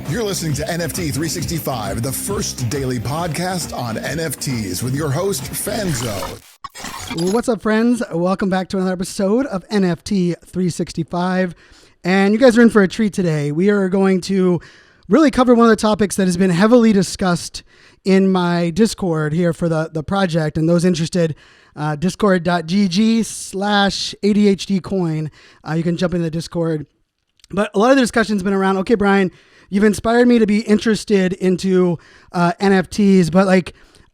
You're listening to NFT 365, the first daily podcast on NFTs with your host, Fanzo. What's up, friends? Welcome back to another episode of NFT 365. And you guys are in for a treat today. We are going to really cover one of the topics that has been heavily discussed in my Discord here for the project. And those interested, discord.gg/ADHD coin. You can jump into the Discord. But a lot of the discussion's been around, okay, Brian, you've inspired me to be interested into NFTs, but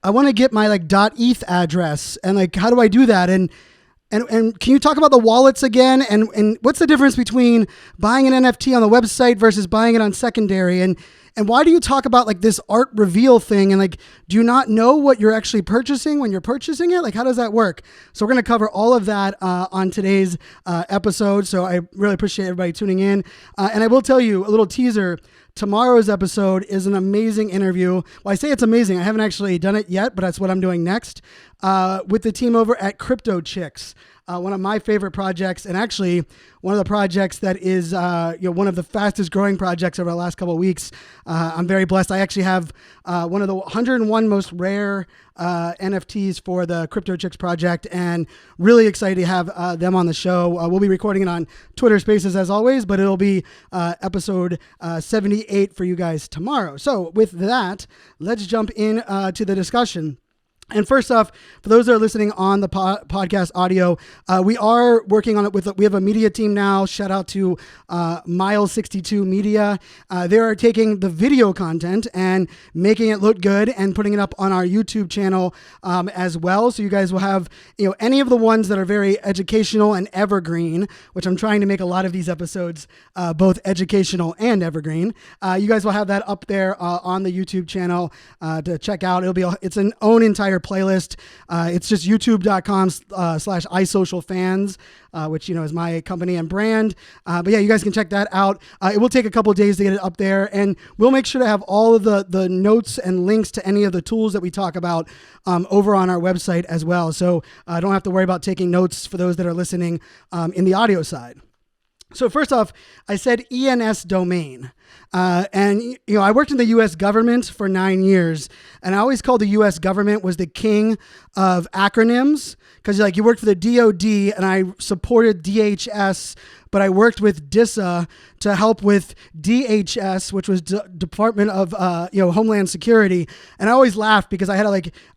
I want to get my .eth address, and how do I do that? And can you talk about the wallets again? And what's the difference between buying an NFT on the website versus buying it on secondary? And why do you talk about this art reveal thing? And do you not know what you're actually purchasing when you're purchasing it? How does that work? So we're going to cover all of that on today's episode. So I really appreciate everybody tuning in. And I will tell you a little teaser. Tomorrow's episode is an amazing interview. Well, I say it's amazing. I haven't actually done it yet, but that's what I'm doing next with the team over at Crypto Chicks. One of my favorite projects, and actually one of the projects that is one of the fastest growing projects over the last couple of weeks. I'm very blessed. I actually have one of the 101 most rare NFTs for the Crypto Chicks project, and really excited to have them on the show. We'll be recording it on Twitter Spaces as always, but it'll be episode 78 for you guys tomorrow. So with that, let's jump in to the discussion. And first off, for those that are listening on the podcast audio, we are working on it we have a media team now. Shout out to Mile62 Media. They are taking the video content and making it look good and putting it up on our YouTube channel as well. So you guys will have, any of the ones that are very educational and evergreen, which I'm trying to make a lot of these episodes both educational and evergreen. You guys will have that up there on the YouTube channel to check out. It's an own entire playlist. It's just youtube.com/iSocialFans, which, is my company and brand. But yeah, you guys can check that out. It will take a couple of days to get it up there, and we'll make sure to have all of the notes and links to any of the tools that we talk about over on our website as well. So I don't have to worry about taking notes for those that are listening in the audio side. So first off, I said ENS domain. And I worked in the U.S. government for 9 years, and I always called the U.S. government was the king of acronyms, because you worked for the DOD, and I supported DHS, but I worked with DISA to help with DHS, which was Department of Homeland Security. And I always laughed because I had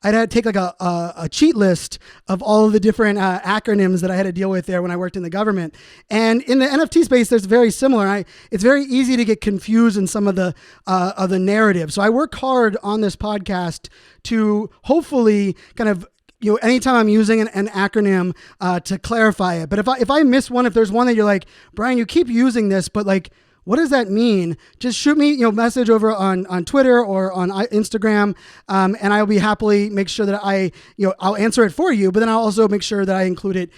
to take a cheat list of all of the different acronyms that I had to deal with there when I worked in the government. And in the NFT space, there's very similar. It's very easy to get confused in some of the narrative. So I work hard on this podcast to hopefully kind of anytime I'm using an acronym to clarify it. But if I miss one, if there's one that you're like, Brian, you keep using this, but what does that mean? Just shoot me, message over on Twitter or on Instagram, and I'll be happily make sure that I'll answer it for you, but then I'll also make sure that I include it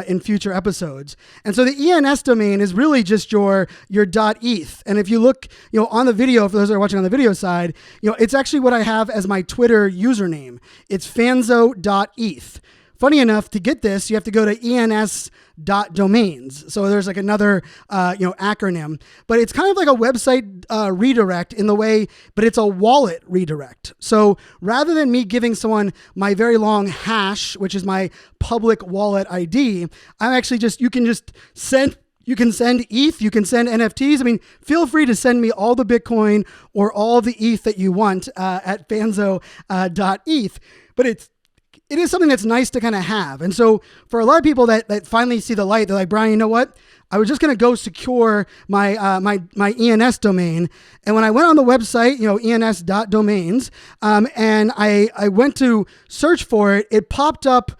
in future episodes. And so the ENS domain is really just your .eth. And if you look, on the video, for those that are watching on the video side, it's actually what I have as my Twitter username. It's Fanzo.Eth. Funny enough, to get this, you have to go to ens.domains. So there's another, acronym, but it's kind of like a website redirect in the way, but it's a wallet redirect. So rather than me giving someone my very long hash, which is my public wallet ID, I'm actually you can send ETH, you can send NFTs. I mean, feel free to send me all the Bitcoin or all the ETH that you want at Fanzo.Eth, but it is something that's nice to kind of have. And so for a lot of people that finally see the light, they're like, Brian, you know what? I was just going to go secure my my ENS domain. And when I went on the website, ens.domains, and I went to search for it, it popped up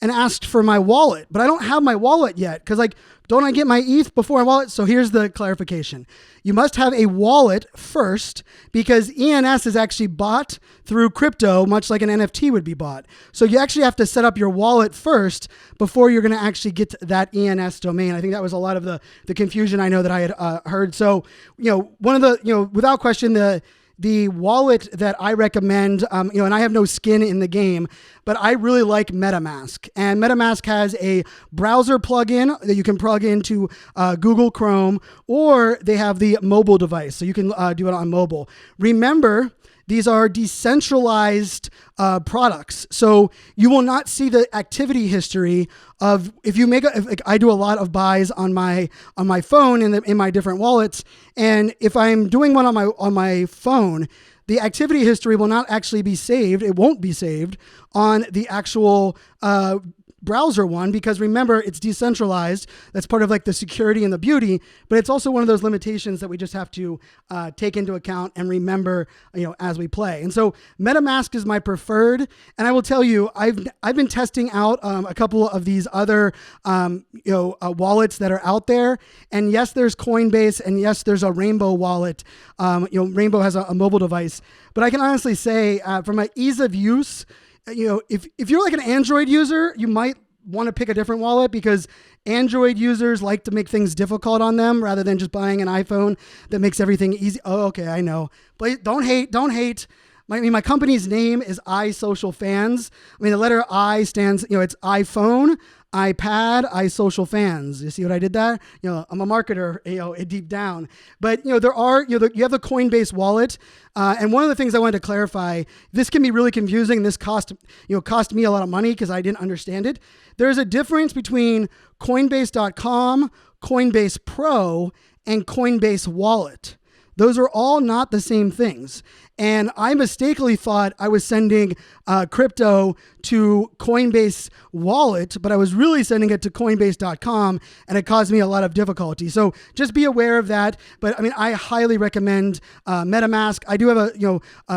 and asked for my wallet. But I don't have my wallet yet because don't I get my ETH before my wallet? So here's the clarification. You must have a wallet first because ENS is actually bought through crypto, much like an NFT would be bought. So you actually have to set up your wallet first before you're going to actually get to that ENS domain. I think that was a lot of the confusion I know that I had heard. So, one of the, without question, the the wallet that I recommend, and I have no skin in the game, but I really like Metamask. And Metamask has a browser plugin that you can plug into Google Chrome, or they have the mobile device, so you can do it on mobile. Remember, these are decentralized products, so you will not see the activity history of if you make. I do a lot of buys on my phone in my different wallets, and if I'm doing one on my phone, the activity history will not actually be saved. It won't be saved on the actual browser one, because remember, it's decentralized. That's part of like the security and the beauty, but it's also one of those limitations that we just have to take into account and remember, as we play. And so MetaMask is my preferred. And I will tell you, I've been testing out a couple of these other wallets that are out there. And yes, there's Coinbase, and yes, there's a Rainbow wallet. Rainbow has a mobile device, but I can honestly say from an ease of use, if you're like an Android user, you might want to pick a different wallet, because Android users like to make things difficult on them rather than just buying an iPhone that makes everything easy. Oh, okay, I know. But don't hate. My company's name is iSocialFans. The letter I stands, it's iPhone, iPad, iSocialFans. You see what I did there? I'm a marketer, deep down. But, there are, you have the Coinbase wallet. And one of the things I wanted to clarify, this can be really confusing. This cost me a lot of money because I didn't understand it. There's a difference between Coinbase.com, Coinbase Pro, and Coinbase Wallet. Those are all not the same things. And I mistakenly thought I was sending crypto to Coinbase Wallet, but I was really sending it to Coinbase.com, and it caused me a lot of difficulty. So just be aware of that. But I highly recommend MetaMask. I do have a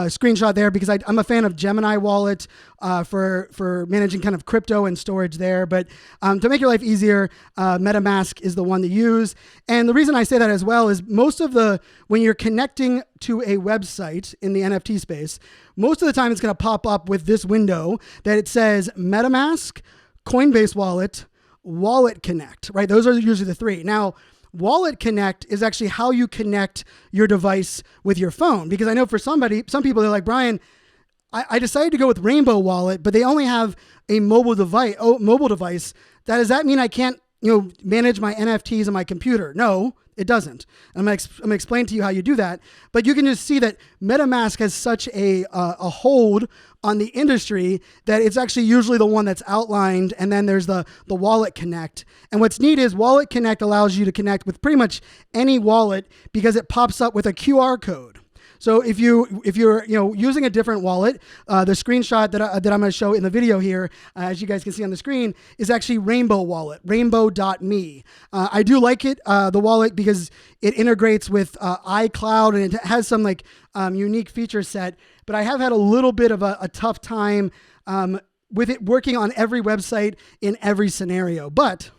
screenshot there because I'm a fan of Gemini Wallet for managing kind of crypto and storage there. But to make your life easier, MetaMask is the one to use. And the reason I say that as well is when you're connecting to a website in the NFT space, most of the time it's going to pop up with this window that it says MetaMask, Coinbase Wallet, Wallet Connect, right? Those are usually the three. Now, Wallet Connect is actually how you connect your device with your phone, because I know for some people, they're like, Brian, I decided to go with Rainbow Wallet, but they only have a mobile device. Does that mean I can't, manage my NFTs on my computer? No, it doesn't. I'm going to explain to you how you do that. But you can just see that MetaMask has such a hold on the industry that it's actually usually the one that's outlined. And then there's the Wallet Connect. And what's neat is Wallet Connect allows you to connect with pretty much any wallet because it pops up with a QR code. So if you're using a different wallet, the screenshot that I'm going to show in the video here, as you guys can see on the screen, is actually Rainbow Wallet, rainbow.me. I do like it, the wallet, because it integrates with iCloud, and it has some unique feature set. But I have had a little bit of a tough time with it working on every website in every scenario. But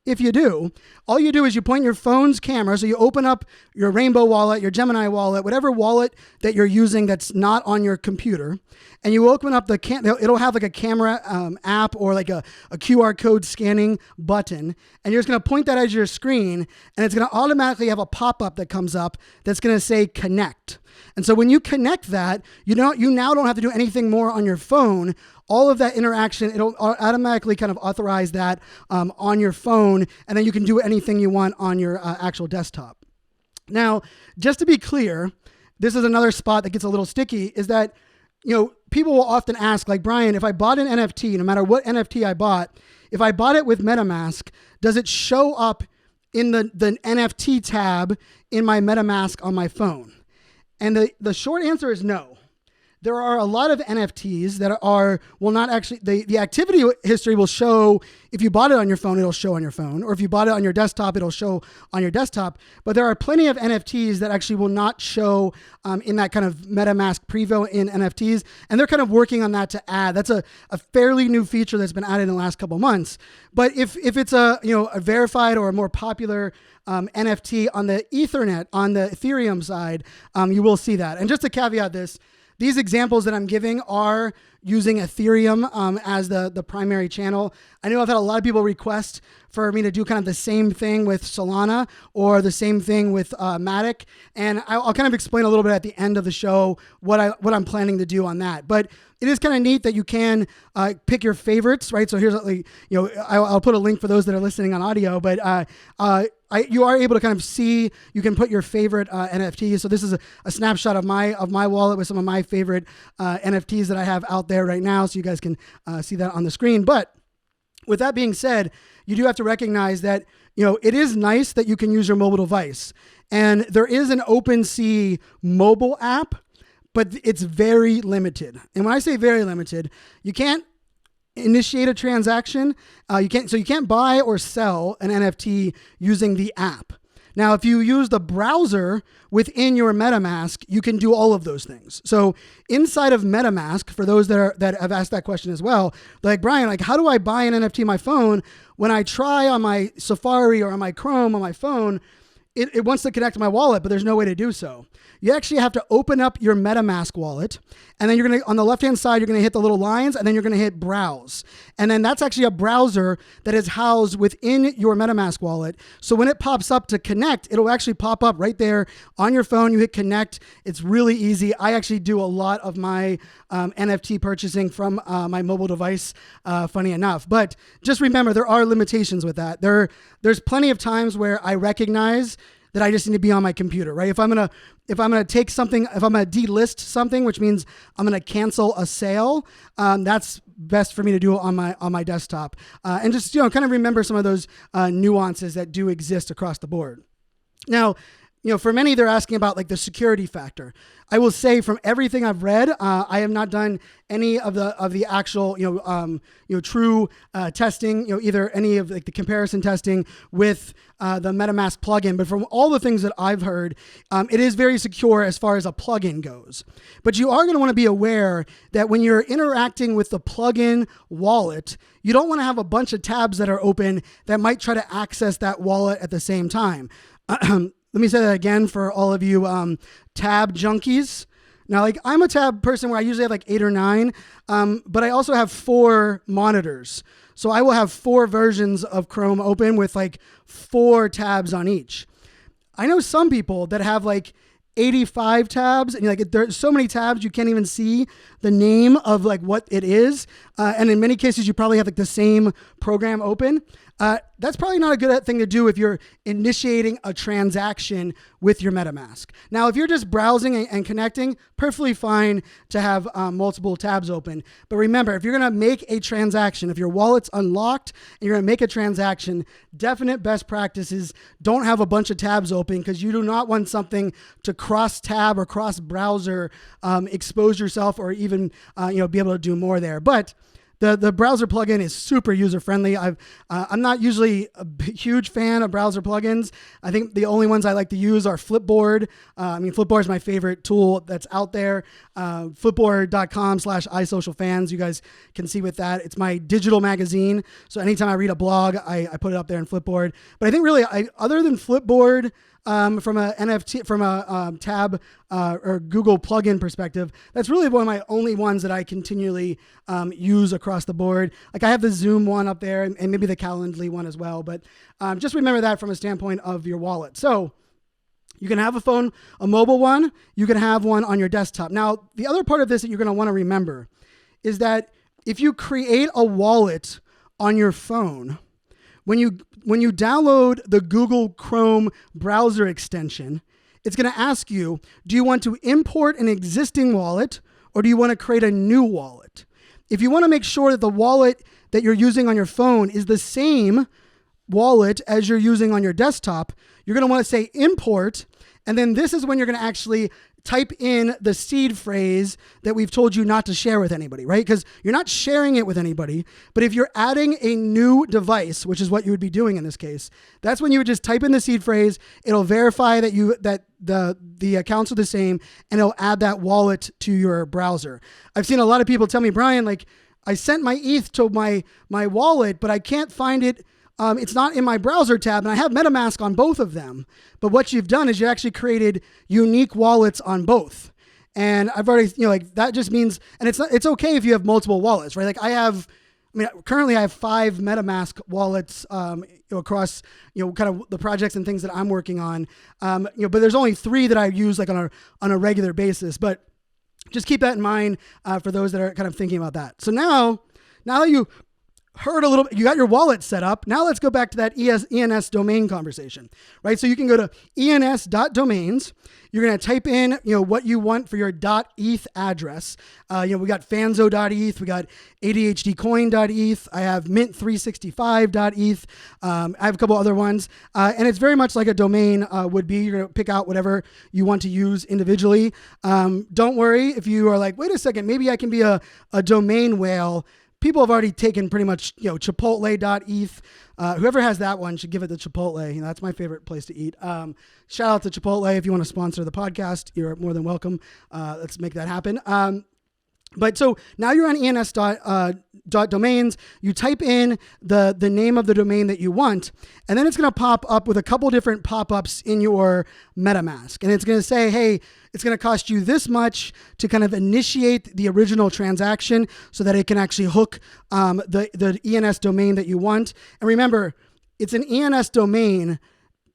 if you do, all you do is you point your phone's camera. So you open up your Rainbow wallet, your Gemini wallet, whatever wallet that you're using that's not on your computer. And you open up it'll have like a camera app or like a QR code scanning button. And you're just going to point that as your screen. And it's going to automatically have a pop-up that comes up that's going to say connect. And so when you connect that, you now don't have to do anything more on your phone. All of that interaction, it'll automatically kind of authorize that on your phone, and then you can do anything you want on your actual desktop. Now, just to be clear, this is another spot that gets a little sticky, is that people will often ask, like, Brian, if I bought an NFT, no matter what NFT I bought, if I bought it with MetaMask, does it show up in the NFT tab in my MetaMask on my phone? And the short answer is no. There are a lot of NFTs that will not actually, the activity history will show, if you bought it on your phone, it'll show on your phone, or if you bought it on your desktop, it'll show on your desktop. But there are plenty of NFTs that actually will not show in that kind of MetaMask preview in NFTs. And they're kind of working on that to add. That's a fairly new feature that's been added in the last couple of months. But if it's a verified or a more popular NFT on the Ethernet, on the Ethereum side, you will see that. And just to caveat this, these examples that I'm giving are, using Ethereum as the primary channel. I know I've had a lot of people request for me to do kind of the same thing with Solana or the same thing with Matic, and I'll kind of explain a little bit at the end of the show what I'm planning to do on that. But it is kind of neat that you can pick your favorites, right? So here's, I'll put a link for those that are listening on audio, but you are able to kind of see, you can put your favorite NFTs. So this is a snapshot of my wallet with some of my favorite NFTs that I have out there right now. So you guys can see that on the screen. But with that being said, you do have to recognize that, it is nice that you can use your mobile device. And there is an OpenSea mobile app, but it's very limited. And when I say very limited, you can't initiate a transaction. You can't buy or sell an NFT using the app. Now, if you use the browser within your MetaMask, you can do all of those things. So inside of MetaMask, for those that have asked that question as well, like, Brian, how do I buy an NFT on my phone? When I try on my Safari or on my Chrome on my phone, it wants to connect to my wallet, but there's no way to do so. You actually have to open up your MetaMask wallet, and then you're going to, on the left-hand side, you're going to hit the little lines, and then you're going to hit browse. And then that's actually a browser that is housed within your MetaMask wallet. So when it pops up to connect, it'll actually pop up right there on your phone. You hit connect. It's really easy. I actually do a lot of my NFT purchasing from my mobile device, funny enough. But just remember, there are limitations with that. There's plenty of times where I recognize that I just need to be on my computer, right? If I'm gonna take something, if I'm gonna delist something, which means I'm gonna cancel a sale, that's best for me to do it on my desktop, and just kind of remember some of those nuances that do exist across the board. Now, for many, they're asking about the security factor. I will say, from everything I've read, I have not done any of the actual, true testing, either any of the comparison testing with the MetaMask plugin. But from all the things that I've heard, it is very secure as far as a plugin goes. But you are going to want to be aware that when you're interacting with the plugin wallet, you don't want to have a bunch of tabs that are open that might try to access that wallet at the same time. Let me say that again for all of you tab junkies. Now, I'm a tab person where I usually have 8 or 9, but I also have 4 monitors. So I will have 4 versions of Chrome open with 4 tabs on each. I know some people that have 85 tabs, and there's so many tabs you can't even see the name of what it is. And in many cases, you probably have the same program open. That's probably not a good thing to do if you're initiating a transaction with your MetaMask. Now, if you're just browsing and connecting, perfectly fine to have multiple tabs open. But remember, if you're going to make a transaction, if your wallet's unlocked and you're going to make a transaction, definite best practices, don't have a bunch of tabs open, because you do not want something to cross-tab or cross-browser expose yourself, or even be able to do more there. But the browser plugin is super user-friendly. I'm not usually a huge fan of browser plugins. I think the only ones I like to use are Flipboard. Flipboard is my favorite tool that's out there. Flipboard.com/iSocialFans. You guys can see with that. It's my digital magazine. So anytime I read a blog, I put it up there in Flipboard. But I think really, other than Flipboard, from a NFT, from a tab or Google plugin perspective, that's really one of my only ones that I continually use across the board. I have the Zoom one up there, and maybe the Calendly one as well. But just remember that from a standpoint of your wallet. So you can have a mobile one. You can have one on your desktop. Now, the other part of this that you're going to want to remember is that if you create a wallet on your phone, when you download the Google Chrome browser extension, it's going to ask you, do you want to import an existing wallet, or do you want to create a new wallet? If you want to make sure that the wallet that you're using on your phone is the same wallet as you're using on your desktop, you're going to want to say import, and then this is when you're going to actually type in the seed phrase that we've told you not to share with anybody, right? Because you're not sharing it with anybody, but if you're adding a new device, which is what you would be doing in this case, that's when you would just type in the seed phrase. It'll verify that the accounts are the same, and it'll add that wallet to your browser. I've seen a lot of people tell me, Brian, I sent my ETH to my wallet, but I can't find it. It's not in my browser tab, and I have MetaMask on both of them. But what you've done is you actually created unique wallets on both. And I've already, like that just means, and it's okay if you have multiple wallets, right? Like currently I have 5 MetaMask wallets, across, kind of the projects and things that I'm working on. But there's only 3 that I use like on a regular basis, but just keep that in mind, for those that are kind of thinking about that. So now that you heard a little bit, you got your wallet set up. Now let's go back to that ENS domain conversation, right? So you can go to ens.domains. You're going to type in, what you want for your .eth address. We got Fanzo.Eth. We got ADHDcoin.Eth. I have Mint365.Eth. I have a couple other ones. And it's very much like a domain would be. You're going to pick out whatever you want to use individually. Don't worry if you are like, wait a second, maybe I can be a domain whale. People have already taken pretty much, Chipotle.eth. Whoever has that one should give it to Chipotle. That's my favorite place to eat. Shout out to Chipotle. If you want to sponsor the podcast, you're more than welcome. Let's make that happen. But so now you're on ENS.domains. You type in the name of the domain that you want, and then it's going to pop up with a couple different pop-ups in your MetaMask. And it's going to say, hey, it's going to cost you this much to kind of initiate the original transaction so that it can actually hook the ENS domain that you want. And remember, it's an ENS domain,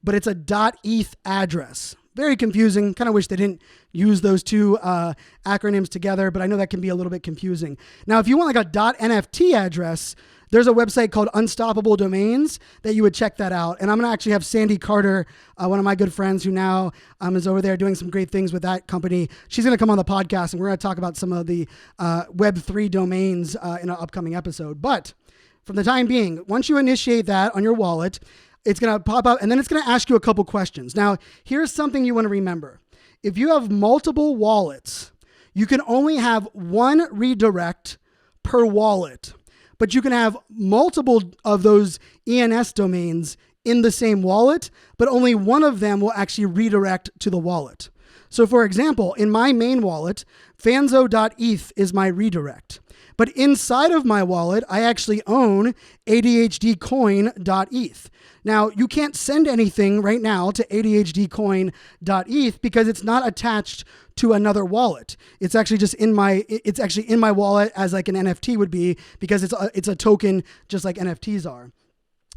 but it's a .eth address. Very confusing. Kind of wish they didn't use those 2 acronyms together, but I know that can be a little bit confusing. Now, if you want like a .nft address, there's a website called Unstoppable Domains that you would check that out. And I'm going to actually have Sandy Carter, one of my good friends who now is over there doing some great things with that company. She's going to come on the podcast, and we're going to talk about some of the Web3 domains in an upcoming episode. But for the time being, once you initiate that on your wallet, it's going to pop up, and then it's going to ask you a couple questions. Now, here's something you want to remember. If you have multiple wallets, you can only have 1 redirect per wallet, but you can have multiple of those ENS domains in the same wallet, but only one of them will actually redirect to the wallet. So for example, in my main wallet, Fanzo.Eth is my redirect. But inside of my wallet, I actually own ADHDcoin.Eth. Now, you can't send anything right now to ADHDcoin.Eth because it's not attached to another wallet. It's actually just in my wallet as like an NFT would be, because it's a token just like NFTs are.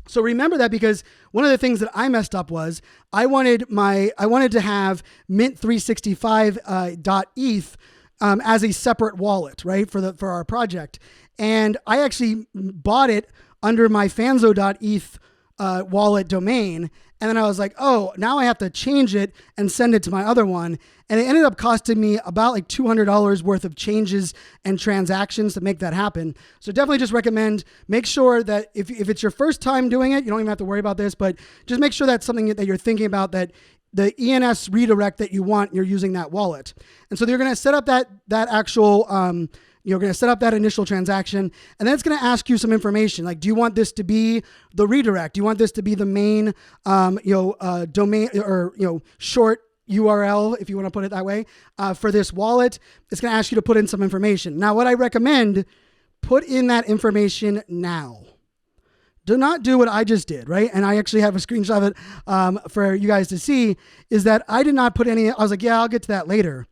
So remember that, because one of the things that I messed up was I wanted to have Mint365.Eth as a separate wallet, right, for our project. And I actually bought it under my Fanzo.Eth wallet domain. And then I was like, oh, now I have to change it and send it to my other one. And it ended up costing me about like $200 worth of changes and transactions to make that happen. So definitely just recommend, make sure that if it's your first time doing it, you don't even have to worry about this, but just make sure that's something that you're thinking about, that the ENS redirect that you want, you're using that wallet. And so you're going to set up that actual, you're going to set up that initial transaction, and then it's going to ask you some information. Like, do you want this to be the redirect? Do you want this to be the main, domain or, short URL, if you want to put it that way, for this wallet? It's going to ask you to put in some information. Now, what I recommend, put in that information now. Do not do what I just did, right? And I actually have a screenshot of it for you guys to see, is that I did not put any, I was like, yeah, I'll get to that later.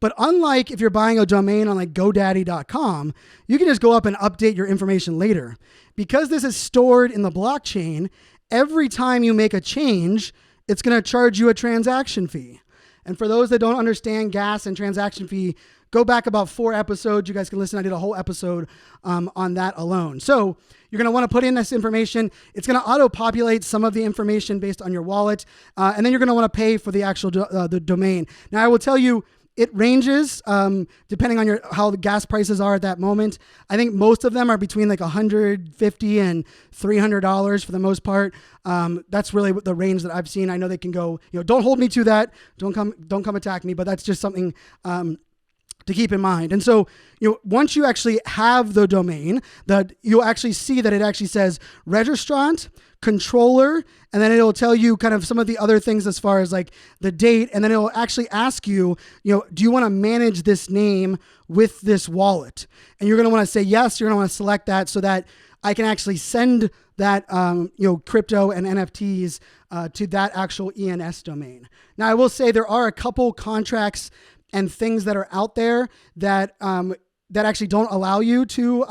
But unlike if you're buying a domain on like GoDaddy.com, you can just go up and update your information later. Because this is stored in the blockchain, every time you make a change, it's going to charge you a transaction fee. And for those that don't understand gas and transaction fee, go back about 4 episodes. You guys can listen. I did a whole episode on that alone. So you're going to want to put in this information. It's going to auto-populate some of the information based on your wallet. And then you're going to want to pay for the actual the domain. Now, I will tell you, it ranges depending on how the gas prices are at that moment. I think most of them are between like $150 and $300 for the most part. That's really the range that I've seen. I know they can go, don't hold me to that. Don't come attack me, but that's just something to keep in mind. And so, once you actually have the domain, that you'll actually see that it actually says registrant, controller, and then it'll tell you kind of some of the other things as far as like the date. And then it'll actually ask you, do you want to manage this name with this wallet? And you're going to want to say yes. You're going to want to select that so that I can actually send that, crypto and NFTs to that actual ENS domain. Now, I will say there are a couple contracts and things that are out there that that actually don't allow you to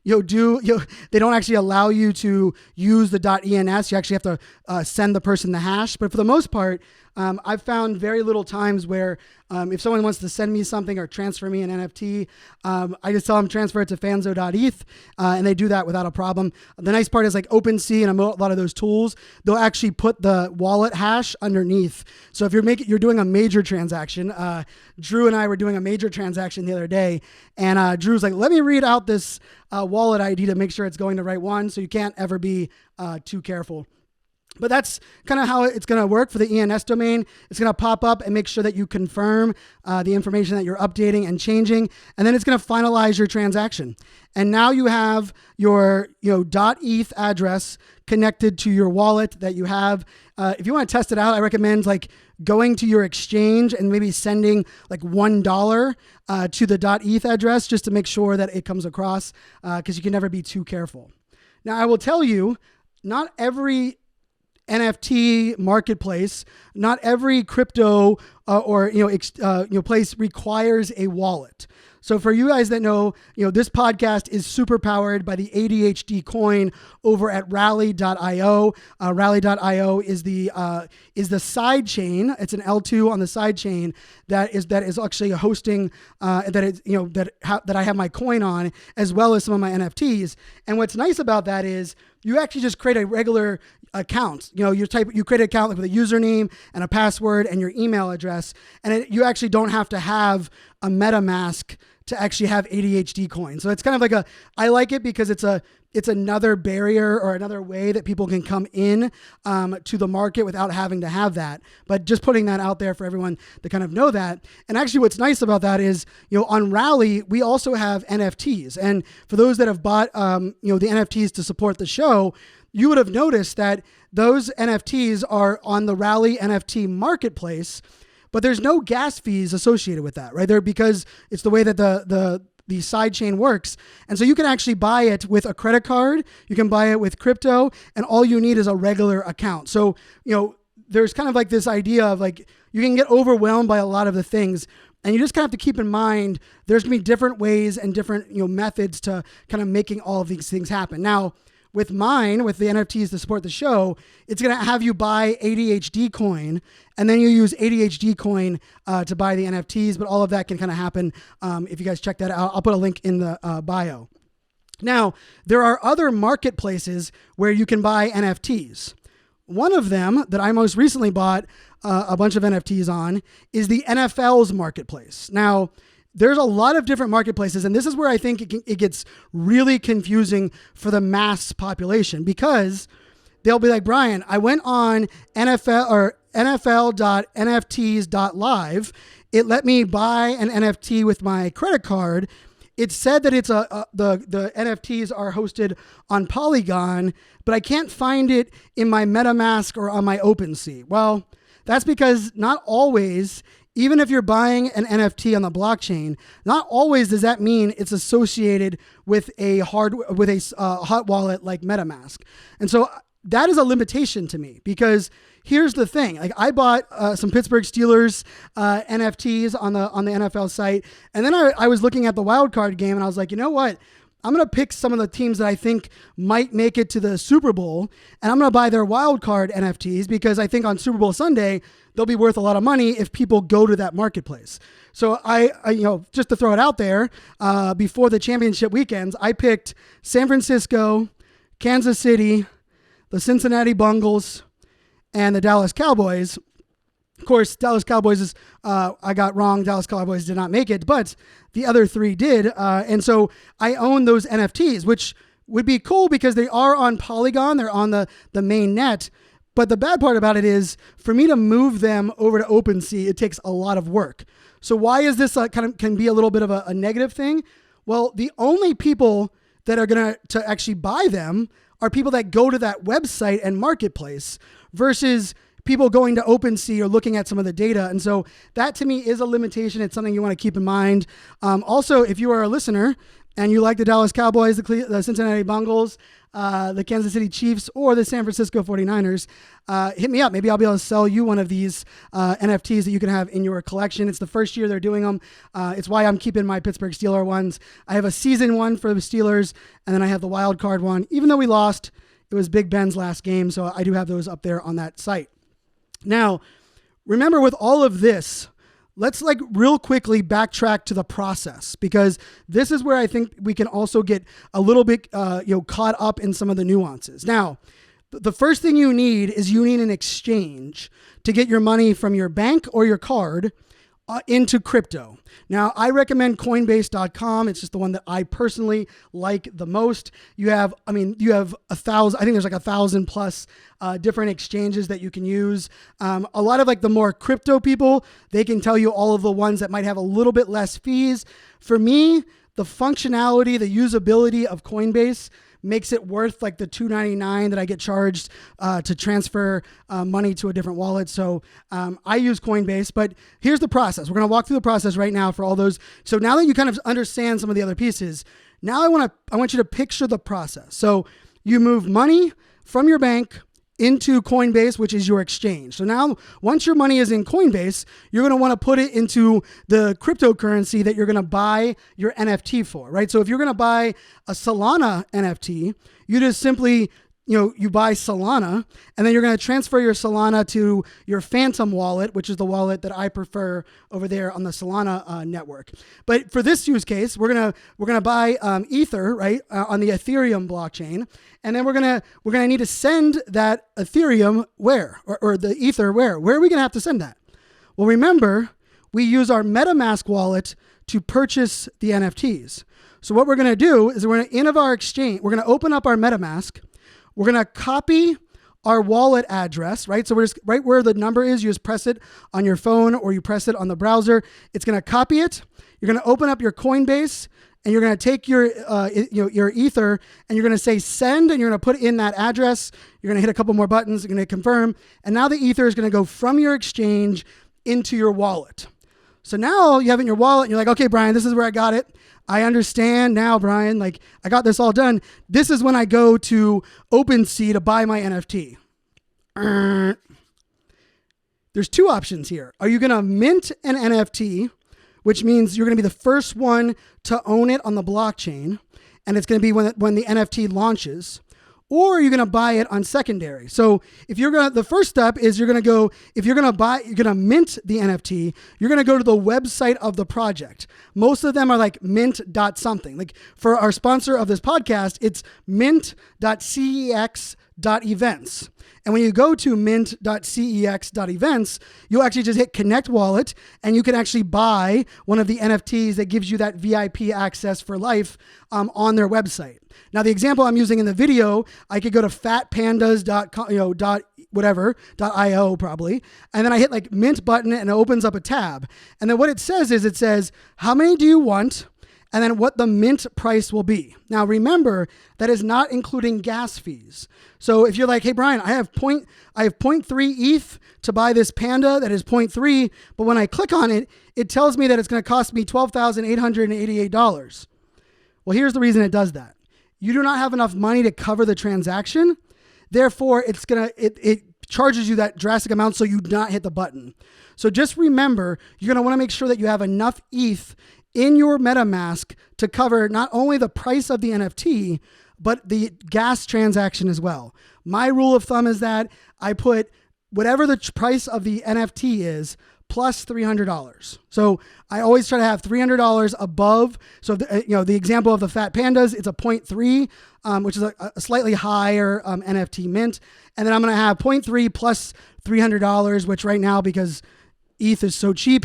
they don't actually allow you to use the .ens. You actually have to send the person the hash. But for the most part, I've found very little times where if someone wants to send me something or transfer me an NFT, I just tell them transfer it to Fanzo.Eth, and they do that without a problem. The nice part is like OpenSea and a lot of those tools, they'll actually put the wallet hash underneath. So if you're doing a major transaction, Drew and I were doing a major transaction the other day, and Drew's like, let me read out this wallet ID to make sure it's going to the right one. So you can't ever be too careful. But that's kind of how it's going to work for the ENS domain. It's going to pop up and make sure that you confirm the information that you're updating and changing, and then it's going to finalize your transaction. And now you have your .eth address connected to your wallet that you have. If you want to test it out, I recommend like going to your exchange and maybe sending like $1 to the .eth address just to make sure that it comes across, because you can never be too careful. Now, I will tell you, not every NFT marketplace, not every crypto place requires a wallet. So for you guys that know, this podcast is super powered by the ADHD coin over at Rally.io. Rally.io is the side chain. It's an L2 on the side chain that is actually hosting that I have my coin on, as well as some of my NFTs. And what's nice about that is you actually just create a regular account. You create an account with a username and a password and your email address, and you actually don't have to have a MetaMask to actually have ADHD coin. So it's kind of like I like it because it's another barrier or another way that people can come in to the market without having to have that. But just putting that out there for everyone to kind of know that. And actually what's nice about that is, on Rally, we also have NFTs. And for those that have bought, the NFTs to support the show, you would have noticed that those NFTs are on the Rally NFT marketplace, but there's no gas fees associated with that, right? Because it's the way that the side chain works. And so you can actually buy it with a credit card, you can buy it with crypto, and all you need is a regular account. So, there's kind of like this idea of like, you can get overwhelmed by a lot of the things, and you just kind of have to keep in mind, there's gonna be different ways and different, methods to kind of making all of these things happen. Now, with the NFTs to support the show, it's going to have you buy ADHD coin, and then you use ADHD coin to buy the NFTs, but all of that can kind of happen if you guys check that out. I'll put a link in the bio. Now, there are other marketplaces where you can buy NFTs. One of them that I most recently bought a bunch of NFTs on is the NFL's marketplace. Now, there's a lot of different marketplaces, and this is where I think it gets really confusing for the mass population, because they'll be like, Brian, I went on NFL.nfts.live. It let me buy an NFT with my credit card. It said that it's the NFTs are hosted on Polygon, but I can't find it in my MetaMask or on my OpenSea. Well, that's because not always, even if you're buying an NFT on the blockchain, not always does that mean it's associated with a hot wallet like MetaMask. And so that is a limitation to me, because here's the thing. Like, I bought some Pittsburgh Steelers NFTs on the NFL site, and then I was looking at the wild card game, and I was like, you know what? I'm going to pick some of the teams that I think might make it to the Super Bowl, and I'm going to buy their wild card NFTs, because I think on Super Bowl Sunday, they'll be worth a lot of money if people go to that marketplace. So I just to throw it out there, before the championship weekends, I picked San Francisco, Kansas City, the Cincinnati Bengals, and the Dallas Cowboys. Of course, Dallas Cowboys is, I got wrong. Dallas Cowboys did not make it, but the other three did. And so I own those NFTs, which would be cool because they are on Polygon. They're on the main net. But the bad part about it is, for me to move them over to OpenSea, it takes a lot of work. So why is this can be a little bit of a negative thing? Well, the only people that are going to actually buy them are people that go to that website and marketplace, versus people going to OpenSea or looking at some of the data. And so that to me is a limitation. It's something you want to keep in mind. Also, if you are a listener and you like the Dallas Cowboys, the Cincinnati Bengals, the Kansas City Chiefs, or the San Francisco 49ers, hit me up. Maybe I'll be able to sell you one of these NFTs that you can have in your collection. It's the first year they're doing them. It's why I'm keeping my Pittsburgh Steelers ones. I have a season one for the Steelers, and then I have the wild card one. Even though we lost, it was Big Ben's last game, so I do have those up there on that site. Now, remember with all of this, let's real quickly backtrack to the process, because this is where I think we can also get a little bit caught up in some of the nuances. Now, the first thing you need is an exchange to get your money from your bank or your card into crypto. Now, I recommend Coinbase.com. It's just the one that I personally like the most. You have 1,000, I think there's 1,000 plus different exchanges that you can use. A lot of the more crypto people, they can tell you all of the ones that might have a little bit less fees. For me, the functionality, the usability of Coinbase makes it worth the $2.99 that I get charged to transfer money to a different wallet. So I use Coinbase, but here's the process. We're going to walk through the process right now for all those. So now that you kind of understand some of the other pieces, now I want you to picture the process. So you move money from your bank into Coinbase, which is your exchange. So now once your money is in Coinbase, you're going to want to put it into the cryptocurrency that you're going to buy your NFT for, right? So if you're going to buy a Solana NFT, you just simply you buy Solana, and then you're going to transfer your Solana to your Phantom wallet, which is the wallet that I prefer over there on the Solana network. But for this use case, we're gonna buy Ether, right, on the Ethereum blockchain, and then we're gonna need to send that Ethereum where, or the Ether where? Where are we gonna have to send that? Well, remember, we use our Metamask wallet to purchase the NFTs. So what we're gonna do is we're gonna open up our Metamask. We're going to copy our wallet address, right? So we're just right where the number is, you just press it on your phone or you press it on the browser. It's going to copy it. You're going to open up your Coinbase, and you're going to take your Ether, and you're going to say send, and you're going to put in that address. You're going to hit a couple more buttons. You're going to confirm. And now the Ether is going to go from your exchange into your wallet. So now you have it in your wallet, and you're like, okay, Brian, this is where I got it. I understand now, Brian, I got this all done. This is when I go to OpenSea to buy my NFT. There's two options here. Are you going to mint an NFT, which means you're going to be the first one to own it on the blockchain, and it's going to be when the NFT launches? Or are you going to buy it on secondary? So the first step is you're going to mint the NFT, you're going to go to the website of the project. Most of them are mint.something. For our sponsor of this podcast, it's mint.cex.events. And when you go to mint.cex.events, you'll actually just hit connect wallet, and you can actually buy one of the NFTs that gives you that VIP access for life on their website. Now, the example I'm using in the video, I could go to fatpandas.io probably, and then I hit mint button, and it opens up a tab. And then what it says how many do you want? And then what the mint price will be. Now, remember, that is not including gas fees. So if you're like, hey, Brian, I have 0.3 ETH to buy this Panda that is 0.3, but when I click on it, it tells me that it's going to cost me $12,888. Well, here's the reason it does that. You do not have enough money to cover the transaction. Therefore, it charges you that drastic amount, so you do not hit the button. So just remember, you're going to want to make sure that you have enough ETH in your MetaMask to cover not only the price of the NFT, but the gas transaction as well. My rule of thumb is that I put whatever the price of the NFT is plus $300. So I always try to have $300 above. So the example of the Fat Pandas, it's a 0.3, which is a slightly higher NFT mint. And then I'm going to have 0.3 plus $300, which right now, because ETH is so cheap,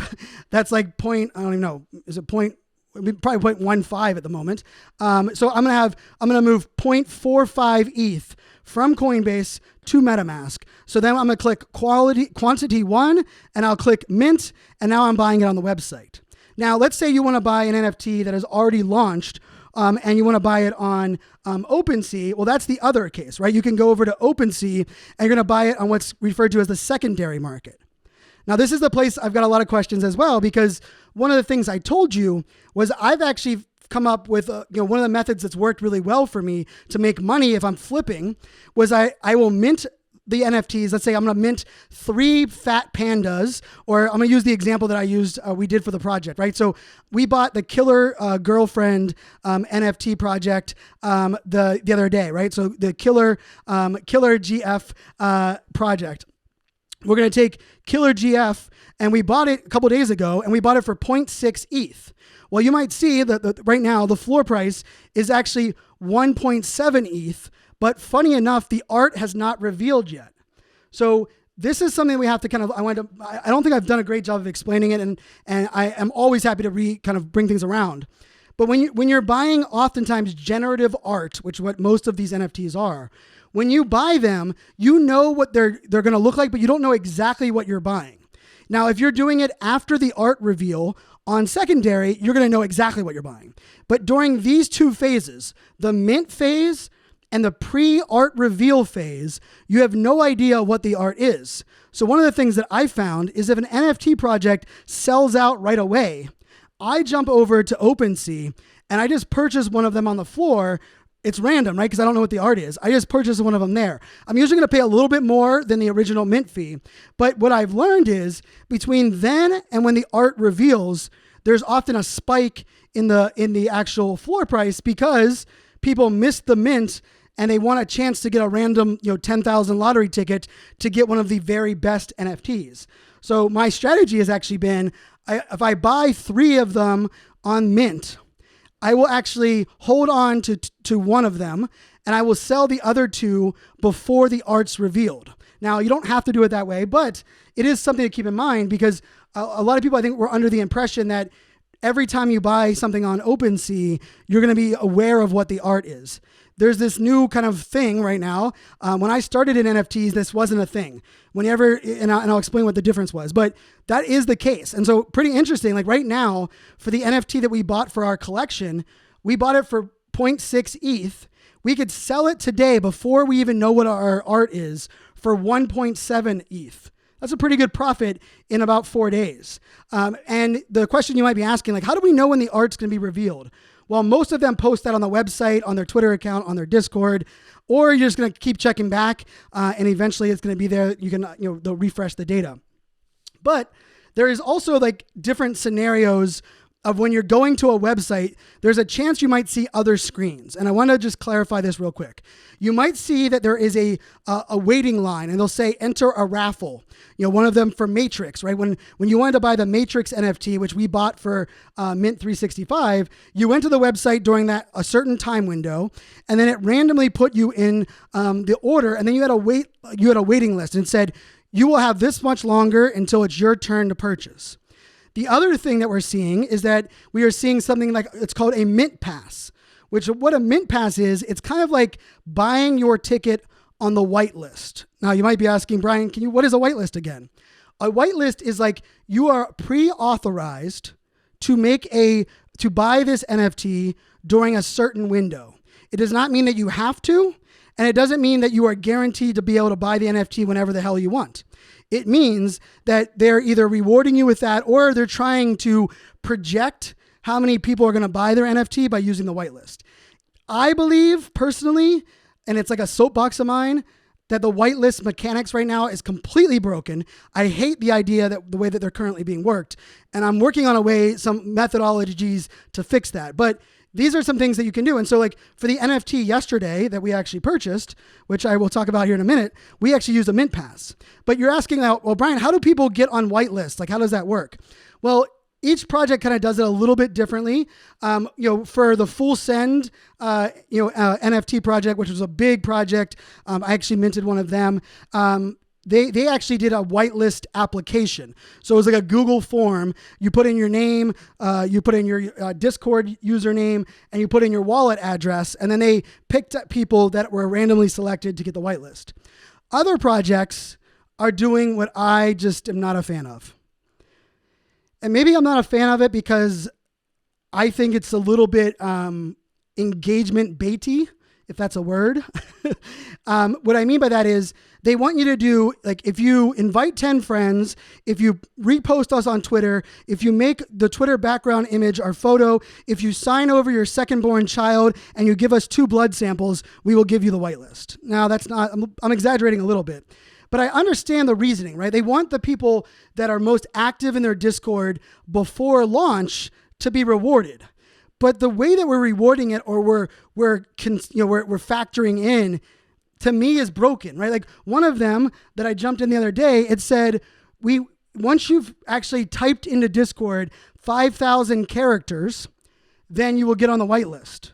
that's I don't even know, is it probably 0.15 at the moment. So I'm going to move 0.45 ETH from Coinbase to MetaMask. So then I'm going to click quantity 1, and I'll click mint, and now I'm buying it on the website. Now, let's say you want to buy an NFT that is already launched, and you want to buy it on OpenSea. Well, that's the other case, right? You can go over to OpenSea, and you're going to buy it on what's referred to as the secondary market. Now, this is the place I've got a lot of questions as well, because one of the things I told you was I've actually come up with, one of the methods that's worked really well for me to make money if I'm flipping was I will mint the NFTs. Let's say I'm going to mint 3 fat pandas, or I'm going to use the example that I used, we did for the project, right? So we bought the Killer Girlfriend NFT project the other day, right? So the Killer GF project. We're going to take Killer GF, and we bought it a couple days ago, and we bought it for 0.6 ETH. Well, you might see that right now the floor price is actually 1.7 ETH, but funny enough, the art has not revealed yet. So this is something we have to I don't think I've done a great job of explaining it, and I am always happy to bring things around. But when you're buying oftentimes generative art, which is what most of these NFTs are, when you buy them, you know what they're going to look like, but you don't know exactly what you're buying. Now, if you're doing it after the art reveal on secondary, you're going to know exactly what you're buying. But during these 2 phases, the mint phase and the pre-art reveal phase, you have no idea what the art is. So one of the things that I found is if an NFT project sells out right away, I jump over to OpenSea and I just purchase one of them on the floor. It's random, right? Because I don't know what the art is. I just purchased one of them there. I'm usually going to pay a little bit more than the original mint fee. But what I've learned is between then and when the art reveals, there's often a spike in the actual floor price because people missed the mint and they want a chance to get a random 10,000 lottery ticket to get one of the very best NFTs. So my strategy has actually been, if I buy 3 of them on mint, I will actually hold on to one of them, and I will sell the other 2 before the art's revealed. Now, you don't have to do it that way, but it is something to keep in mind because a lot of people, I think, were under the impression that every time you buy something on OpenSea, you're going to be aware of what the art is. There's this new kind of thing right now. When I started in NFTs, this wasn't a thing. And I'll explain what the difference was, but that is the case. And so pretty interesting, like right now for the NFT that we bought for our collection, we bought it for 0.6 ETH. We could sell it today before we even know what our art is for 1.7 ETH. That's a pretty good profit in about 4 days. And the question you might be asking, like, how do we know when the art's going to be revealed? Well, most of them post that on the website, on their Twitter account, on their Discord, or you're just going to keep checking back, and eventually it's going to be there. You can, they'll refresh the data. But there is also like different scenarios of when you're going to a website, there's a chance you might see other screens. And I want to just clarify this real quick. You might see that there is a waiting line and they'll say, enter a raffle. One of them for Matrix, right? When you wanted to buy the Matrix NFT, which we bought for Mint 365, you went to the website during a certain time window, and then it randomly put you in the order, and then you had a waiting list and said, you will have this much longer until it's your turn to purchase. The other thing that we're seeing is that we are seeing something like, it's called a mint pass, which what a mint pass is, it's kind of like buying your ticket on the whitelist. Now you might be asking, Brian, what is a whitelist again? A whitelist is like you are pre-authorized to buy this NFT during a certain window. It does not mean that you have to, and it doesn't mean that you are guaranteed to be able to buy the NFT whenever the hell you want. It means that they're either rewarding you with that or they're trying to project how many people are going to buy their NFT by using the whitelist. I believe personally, and it's like a soapbox of mine, that the whitelist mechanics right now is completely broken. I hate the idea that the way that they're currently being worked, and I'm working on some methodologies to fix that. But these are some things that you can do. And so like for the NFT yesterday that we actually purchased, which I will talk about here in a minute, we actually used a mint pass. But you're asking now, well, Brian, how do people get on whitelist? Like, how does that work? Well, each project kind of does it a little bit differently. For the Full Send, NFT project, which was a big project, I actually minted one of them. They actually did a whitelist application. So it was like a Google form. You put in your name, you put in your Discord username, and you put in your wallet address. And then they picked up people that were randomly selected to get the whitelist. Other projects are doing what I just am not a fan of. And maybe I'm not a fan of it because I think it's a little bit engagement baity if that's a word. What I mean by that is they want you to do, like, if you invite 10 friends, if you repost us on Twitter, if you make the Twitter background image our photo, if you sign over your second-born child and you give us 2 blood samples, we will give you the whitelist. Now, that's not, I'm exaggerating a little bit, but I understand the reasoning, right? They want the people that are most active in their Discord before launch to be rewarded. But the way that we're rewarding it, or we're factoring in, to me is broken, right? Like one of them that I jumped in the other day, it said, once you've actually typed into Discord 5,000 characters, then you will get on the whitelist.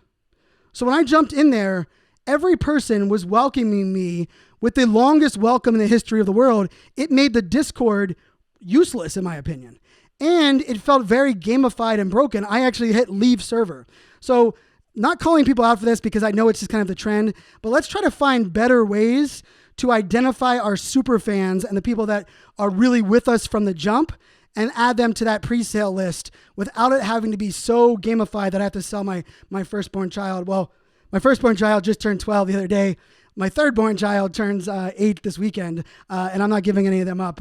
So when I jumped in there, every person was welcoming me with the longest welcome in the history of the world. It made the Discord useless, in my opinion. And it felt very gamified and broken. I actually hit leave server. So not calling people out for this because I know it's just kind of the trend, but let's try to find better ways to identify our super fans and the people that are really with us from the jump and add them to that pre-sale list without it having to be so gamified that I have to sell my firstborn child. Well, my firstborn child just turned 12 the other day. My thirdborn child turns 8 this weekend, and I'm not giving any of them up,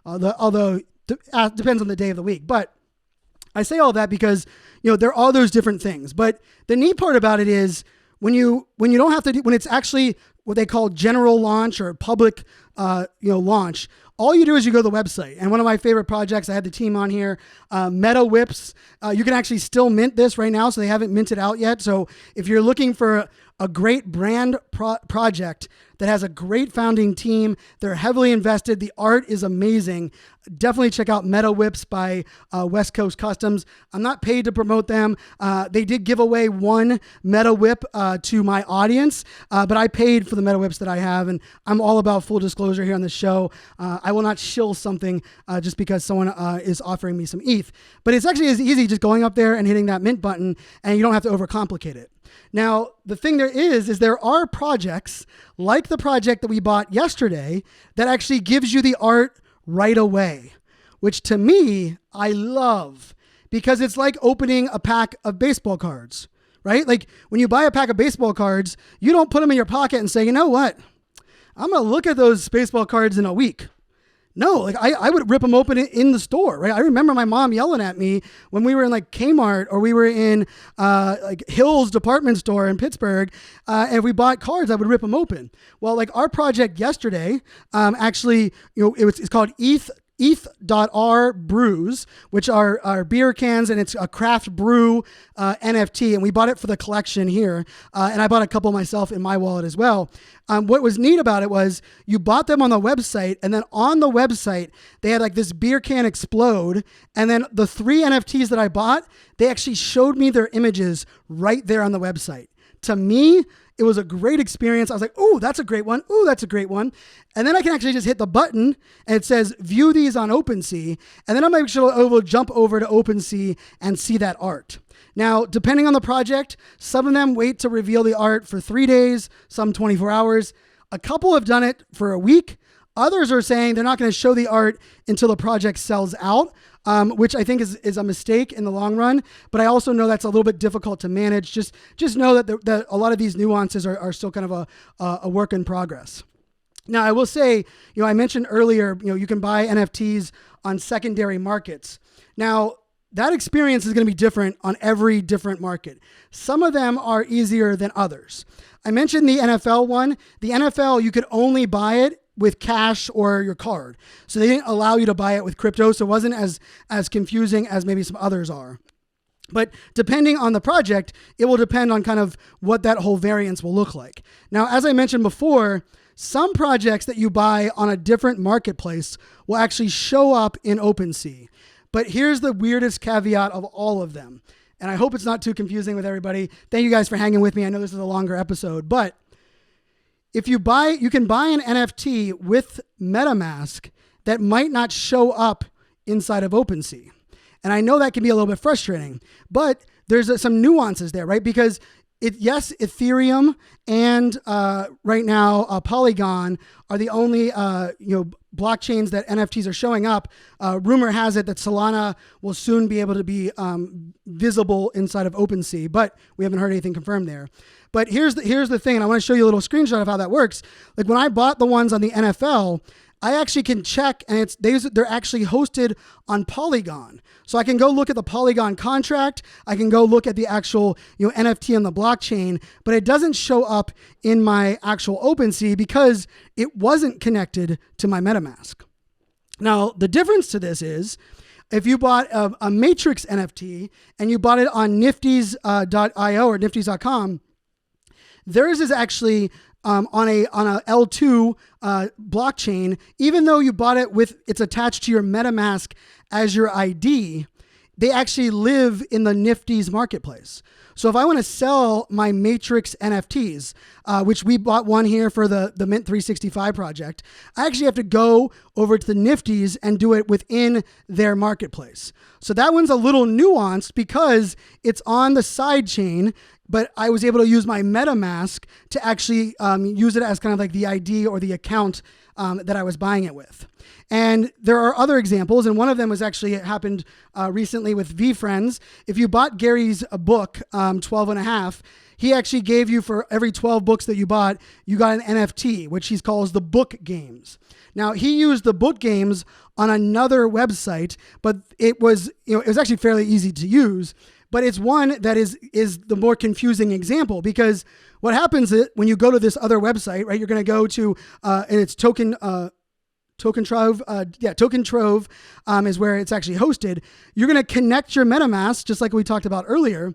although depends on the day of the week. But I say all that because, there are those different things. But the neat part about it is when you don't have to do, when it's actually what they call general launch or public, launch, all you do is you go to the website. And one of my favorite projects, I had the team on here, Meta Whips. You can actually still mint this right now, so they haven't minted out yet. So if you're looking for a great brand project that has a great founding team, they're heavily invested, the art is amazing, definitely check out Meta Whips by West Coast Customs. I'm not paid to promote them. They did give away one Meta Whip to my audience, but I paid for the Meta Whips that I have, and I'm all about full disclosure here on the show. I will not shill something just because someone is offering me some ETH. But it's actually as easy just going up there and hitting that mint button, and you don't have to overcomplicate it. Now, the thing there is there are projects like the project that we bought yesterday that actually gives you the art right away, which to me, I love because it's like opening a pack of baseball cards, right? Like when you buy a pack of baseball cards, you don't put them in your pocket and say, you know what? I'm going to look at those baseball cards in a week. No, like I would rip them open in the store, right? I remember my mom yelling at me when we were in like Kmart or we were in like Hills department store in Pittsburgh, and if we bought cards, I would rip them open. Well, like our project yesterday, actually, it's called ETH.R brews, which are beer cans, and it's a craft brew NFT, and we bought it for the collection here, and I bought a couple myself in my wallet as well. What was neat about it was you bought them on the website, and then on the website they had like this beer can explode, and then the 3 NFTs that I bought, they actually showed me their images right there on the website. To me, it was a great experience. I was like, "Ooh, that's a great one. Ooh, that's a great one." And then I can actually just hit the button and it says, "View these on OpenSea." And then I'm actually able to jump over to OpenSea and see that art. Now, depending on the project, some of them wait to reveal the art for 3 days, some 24 hours. A couple have done it for a week. Others are saying they're not going to show the art until the project sells out, which I think is a mistake in the long run. But I also know that's a little bit difficult to manage. Just know that a lot of these nuances are still kind of a work in progress. Now, I will say, I mentioned earlier, you can buy NFTs on secondary markets. Now, that experience is going to be different on every different market. Some of them are easier than others. I mentioned the NFL one. The NFL, you could only buy it with cash or your card. So they didn't allow you to buy it with crypto. So it wasn't as confusing as maybe some others are. But depending on the project, it will depend on kind of what that whole variance will look like. Now, as I mentioned before, some projects that you buy on a different marketplace will actually show up in OpenSea. But here's the weirdest caveat of all of them. And I hope it's not too confusing with everybody. Thank you guys for hanging with me. I know this is a longer episode, but if you can buy an NFT with Metamask that might not show up inside of OpenSea. And I know that can be a little bit frustrating, but there's some nuances there, right? Because Yes, Ethereum and right now Polygon are the only blockchains that NFTs are showing up. Rumor has it that Solana will soon be able to be visible inside of OpenSea, but we haven't heard anything confirmed there. But here's the thing, and I want to show you a little screenshot of how that works. Like when I bought the ones on the NFL, I actually can check, and they're actually hosted on Polygon. So I can go look at the Polygon contract. I can go look at the actual NFT on the blockchain, but it doesn't show up in my actual OpenSea because it wasn't connected to my MetaMask. Now, the difference to this is if you bought a Matrix NFT and you bought it on nifties.io or nifties.com, theirs is actually on a L2 blockchain. Even though you bought it it's attached to your MetaMask as your ID, they actually live in the Nifty's marketplace. So if I want to sell my Matrix NFTs, which we bought one here for the Mint 365 project, I actually have to go over to the Nifty's and do it within their marketplace. So that one's a little nuanced because it's on the side chain, but I was able to use my MetaMask to actually use it as kind of like the ID or the account that I was buying it with. And there are other examples, and one of them was actually, it happened recently with VFriends. If you bought Gary's book, 12 and a half, he actually gave you, for every 12 books that you bought, you got an NFT, which he calls the BookGames. Now, he used the BookGames on another website, but it was actually fairly easy to use. But it's one that is the more confusing example, because what happens is when you go to this other website, right, you're going to go to, and it's Token Trove is where it's actually hosted. You're going to connect your MetaMask, just like we talked about earlier,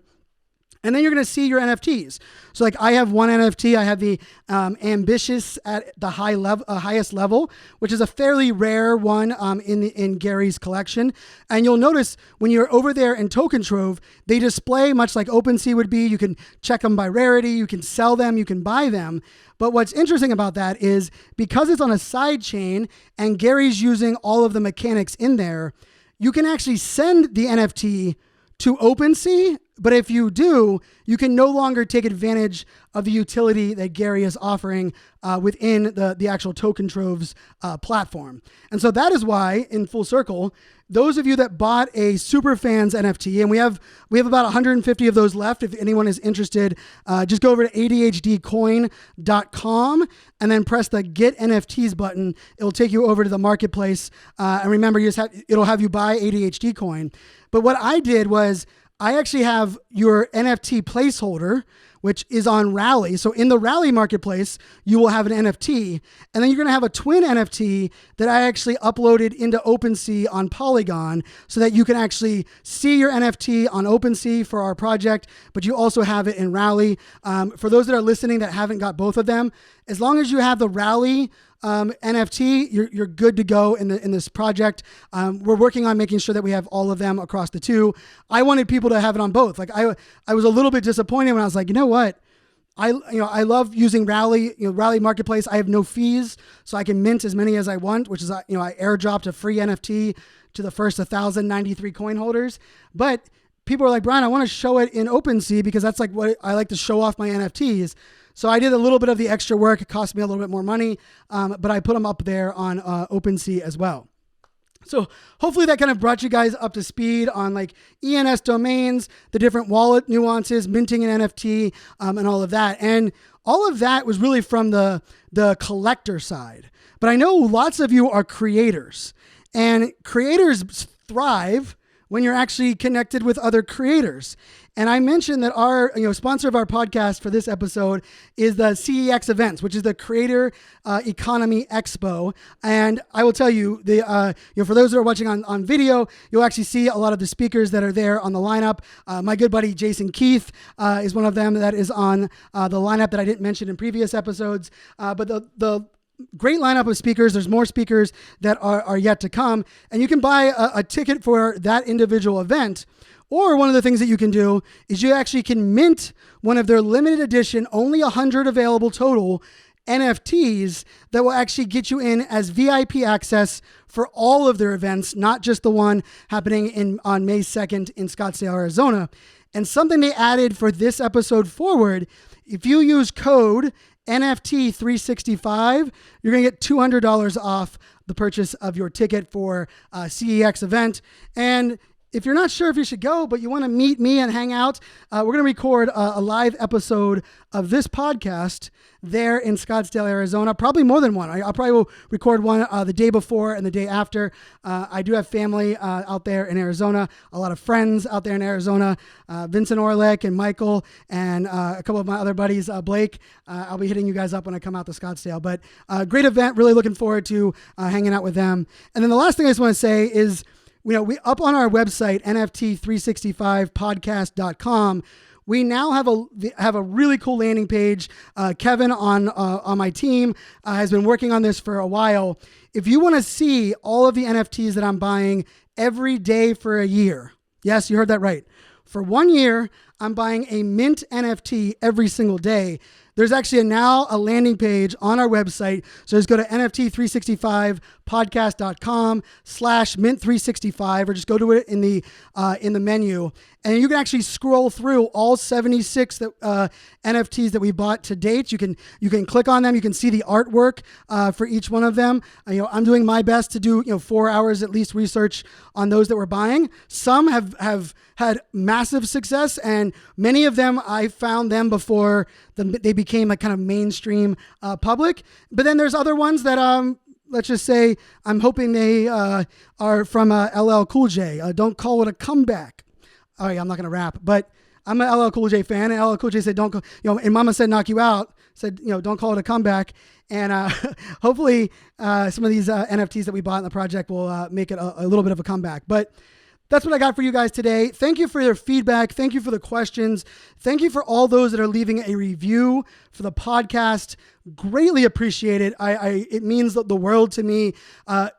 and then you're going to see your NFTs. So like I have one NFT, I have the Ambitious at the highest level, which is a fairly rare one in Gary's collection. And you'll notice when you're over there in Token Trove, they display much like OpenSea would be. You can check them by rarity, you can sell them, you can buy them. But what's interesting about that is because it's on a side chain and Gary's using all of the mechanics in there, you can actually send the NFT to OpenSea, but if you do, you can no longer take advantage of the utility that Gary is offering within the actual Token Trove's platform. And so that is why, in full circle, those of you that bought a Superfans NFT, and we have about 150 of those left. If anyone is interested, just go over to ADHDcoin.com and then press the Get NFTs button. It'll take you over to the marketplace. And remember, it'll have you buy ADHD coin. But what I did was I actually have your NFT placeholder, which is on Rally. So in the Rally marketplace, you will have an NFT, and then you're going to have a twin NFT that I actually uploaded into OpenSea on Polygon so that you can actually see your NFT on OpenSea for our project, but you also have it in Rally. For those that are listening that haven't got both of them, as long as you have the Rally NFT, you're good to go in this project. We're working on making sure that we have all of them across the two. I wanted people to have it on both. Like I was a little bit disappointed when I was like, you know what? I love using Rally, Rally Marketplace. I have no fees, so I can mint as many as I want, which is, I airdropped a free NFT to the first 1,093 coin holders. But people are like, Brian, I want to show it in OpenSea because that's like what I like to show off my NFTs. So I did a little bit of the extra work. It cost me a little bit more money, but I put them up there on OpenSea as well. So hopefully that kind of brought you guys up to speed on like ENS domains, the different wallet nuances, minting an NFT, and all of that. And all of that was really from the collector side. But I know lots of you are creators, and creators thrive when you're actually connected with other creators. And I mentioned that our sponsor of our podcast for this episode is the CEX events, which is the Creator Economy Expo. And I will tell you, for those that are watching on video, you'll actually see a lot of the speakers that are there on the lineup. My good buddy Jason Keith is one of them that is on the lineup that I didn't mention in previous episodes. But the great lineup of speakers. There's more speakers that are yet to come, and you can buy a ticket for that individual event. Or one of the things that you can do is you actually can mint one of their limited edition, only 100 available total NFTs that will actually get you in as VIP access for all of their events, not just the one happening on May 2nd in Scottsdale, Arizona. And something they added for this episode forward, if you use code NFT365, you're going to get $200 off the purchase of your ticket for CEX event. And if you're not sure if you should go, but you want to meet me and hang out, we're going to record a live episode of this podcast there in Scottsdale, Arizona. Probably more than one. I'll probably will record one the day before and the day after. I do have family out there in Arizona, a lot of friends out there in Arizona, Vincent Orlick and Michael and a couple of my other buddies, Blake. I'll be hitting you guys up when I come out to Scottsdale. But great event. Really looking forward to hanging out with them. And then the last thing I just want to say is, we up on our website, NFT365podcast.com, we now have a really cool landing page. Kevin on my team has been working on this for a while. If you want to see all of the NFTs that I'm buying every day for a year, yes, you heard that right. For 1 year, I'm buying a mint NFT every single day. There's actually now a landing page on our website. So just go to NFT365podcast.com/mint365 or just go to it in the menu. And you can actually scroll through all 76 NFTs that we bought to date. You can click on them. You can see the artwork for each one of them. I'm doing my best to do 4 hours at least research on those that we're buying. Some have had massive success, and many of them I found them before they became a kind of mainstream public. But then there's other ones that let's just say I'm hoping they are from LL Cool J. Don't call it a comeback. Oh yeah, I'm not gonna rap, but I'm an LL Cool J fan, and LL Cool J said, "Don't go," and Mama said, "Knock you out." Said, don't call it a comeback. And hopefully, some of these NFTs that we bought in the project will make it a little bit of a comeback. But that's what I got for you guys today. Thank you for your feedback. Thank you for the questions. Thank you for all those that are leaving a review for the podcast. Greatly appreciate it. It means the world to me.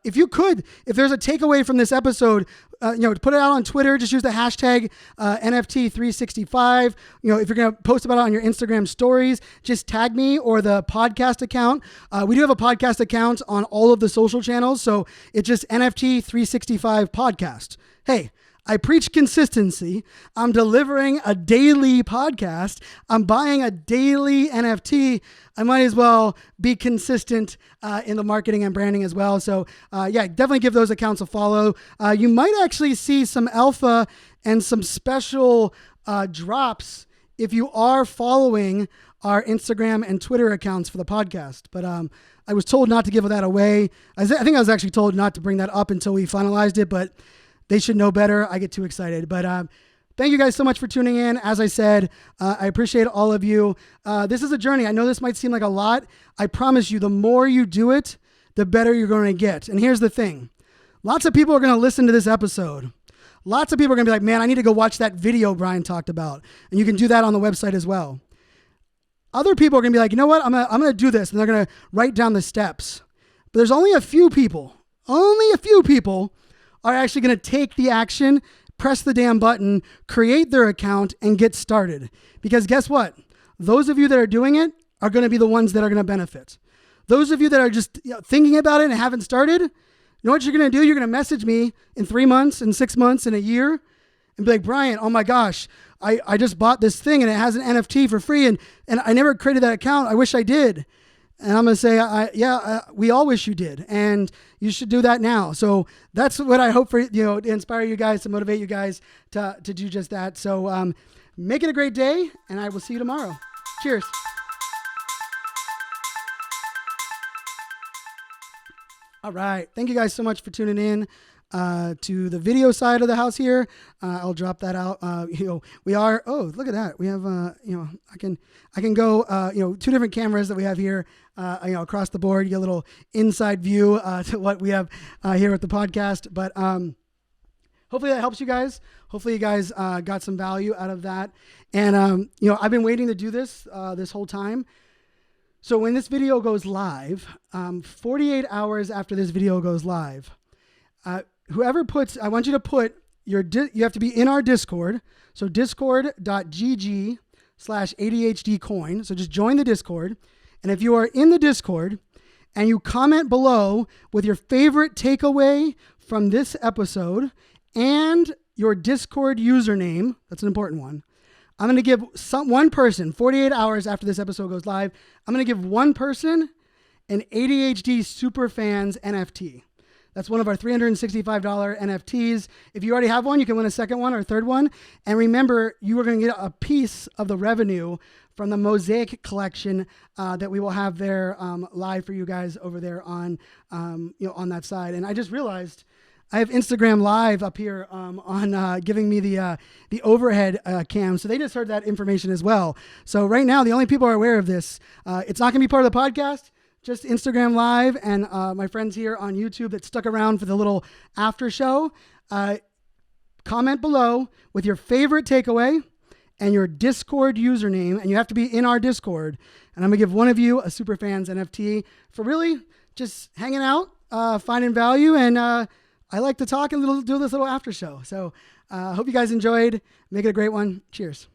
If there's a takeaway from this episode, put it out on Twitter. Just use the hashtag NFT365. If you're going to post about it on your Instagram stories, just tag me or the podcast account. We do have a podcast account on all of the social channels. So it's just NFT365 podcast. Hey, I preach consistency. I'm delivering a daily podcast. I'm buying a daily NFT. I might as well be consistent in the marketing and branding as well. So definitely give those accounts a follow. You might actually see some alpha and some special drops if you are following our Instagram and Twitter accounts for the podcast. But I was told not to give that away. I think I was actually told not to bring that up until we finalized it, but they should know better. I get too excited. But thank you guys so much for tuning in. As I said, I appreciate all of you. This is a journey. I know this might seem like a lot. I promise you, the more you do it, the better you're going to get. And here's the thing. Lots of people are going to listen to this episode. Lots of people are going to be like, man, I need to go watch that video Brian talked about. And you can do that on the website as well. Other people are going to be like, you know what? I'm going to do this. And they're going to write down the steps. But there's only a few people are actually going to take the action, press the damn button, create their account, and get started. Because guess what? Those of you that are doing it are going to be the ones that are going to benefit. Those of you that are just thinking about it and haven't started, you know what you're going to do? You're going to message me in 3 months, in 6 months, in a year, and be like, Brian, oh my gosh, I just bought this thing and it has an NFT for free, and I never created that account. I wish I did. And I'm going to say, we all wish you did, and you should do that now. So that's what I hope for, to inspire you guys, to motivate you guys to do just that. So make it a great day, and I will see you tomorrow. Cheers. All right. Thank you guys so much for tuning in to the video side of the house here. I'll drop that out. We are, look at that. We have, I can go, 2 different cameras that we have here, across the board. You get a little inside view to what we have here with the podcast. But hopefully that helps you guys. Hopefully you guys got some value out of that. And, I've been waiting to do this this whole time. So when this video goes live, 48 hours after this video goes live, I want you to put you have to be in our Discord. So discord.gg/ADHDcoin. So just join the Discord. And if you are in the Discord and you comment below with your favorite takeaway from this episode and your Discord username. That's an important one. I'm going to give one person, 48 hours after this episode goes live, I'm going to give one person an ADHD SuperFans NFT. That's one of our $365 NFTs. If you already have one, you can win a second one or a third one. And remember, you are going to get a piece of the revenue from the Mosaic collection that we will have there live for you guys over there on that side. And I just realized I have Instagram Live up here on giving me the overhead cam. So they just heard that information as well. So right now, the only people who are aware of this, it's not going to be part of the podcast. Just Instagram Live and my friends here on YouTube that stuck around for the little after show. Comment below with your favorite takeaway and your Discord username, and you have to be in our Discord. And I'm going to give one of you a Superfans NFT for really just hanging out, finding value, and I like to talk and do this little after show. So hope you guys enjoyed. Make it a great one. Cheers.